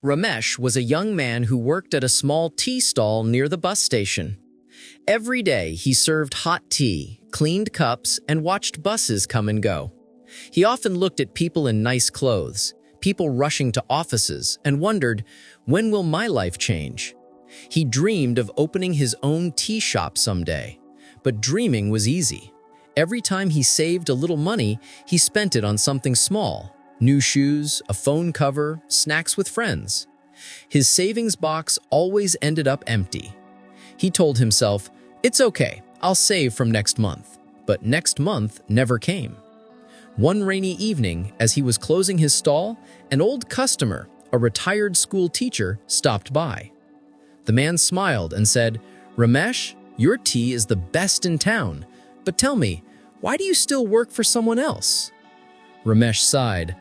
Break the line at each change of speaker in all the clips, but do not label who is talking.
Ramesh was a young man who worked at a small tea stall near the bus station. Every day, he served hot tea, cleaned cups, and watched buses come and go. He often looked at people in nice clothes, people rushing to offices, and wondered, when will my life change? He dreamed of opening his own tea shop someday. But dreaming was easy. Every time he saved a little money, he spent it on something small. New shoes, a phone cover, snacks with friends. His savings box always ended up empty. He told himself, "It's okay, I'll save from next month." But next month never came. One rainy evening, as he was closing his stall, an old customer, a retired school teacher, stopped by. The man smiled and said, "Ramesh, your tea is the best in town, but tell me, why do you still work for someone else?" Ramesh sighed.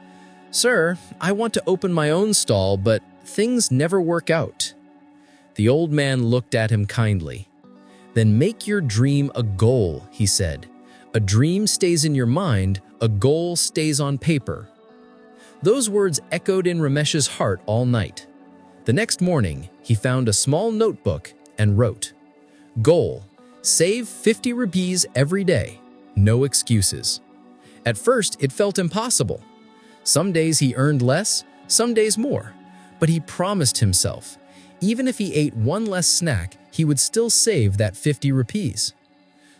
"Sir, I want to open my own stall, but things never work out." The old man looked at him kindly. "Then make your dream a goal," he said. "A dream stays in your mind, a goal stays on paper." Those words echoed in Ramesh's heart all night. The next morning, he found a small notebook and wrote, "Goal: save 50 rupees every day. No excuses." At first, it felt impossible. Some days he earned less, some days more. But he promised himself, even if he ate one less snack, he would still save that 50 rupees.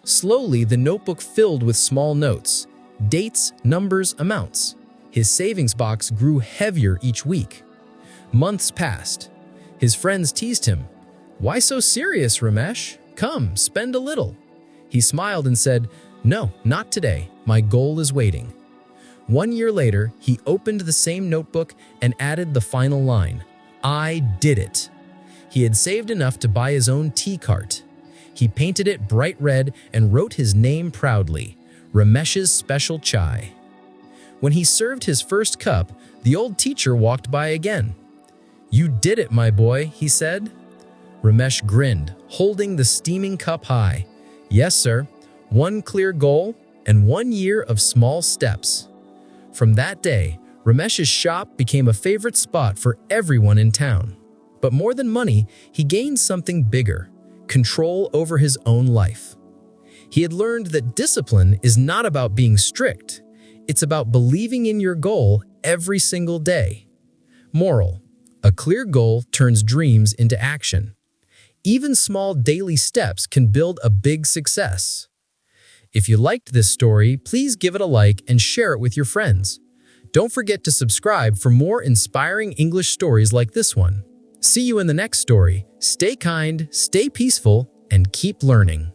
Slowly, the notebook filled with small notes, dates, numbers, amounts. His savings box grew heavier each week. Months passed. His friends teased him. "Why so serious, Ramesh? Come, spend a little." He smiled and said, "No, not today. My goal is waiting." 1 year later, he opened the same notebook and added the final line, "I did it." He had saved enough to buy his own tea cart. He painted it bright red and wrote his name proudly, Ramesh's Special Chai. When he served his first cup, the old teacher walked by again. "You did it, my boy," he said. Ramesh grinned, holding the steaming cup high. "Yes, sir. One clear goal and 1 year of small steps." From that day, Ramesh's shop became a favorite spot for everyone in town. But more than money, he gained something bigger: control over his own life. He had learned that discipline is not about being strict. It's about believing in your goal every single day. Moral: a clear goal turns dreams into action. Even small daily steps can build a big success. If you liked this story, please give it a like and share it with your friends. Don't forget to subscribe for more inspiring English stories like this one. See you in the next story. Stay kind, stay peaceful, and keep learning.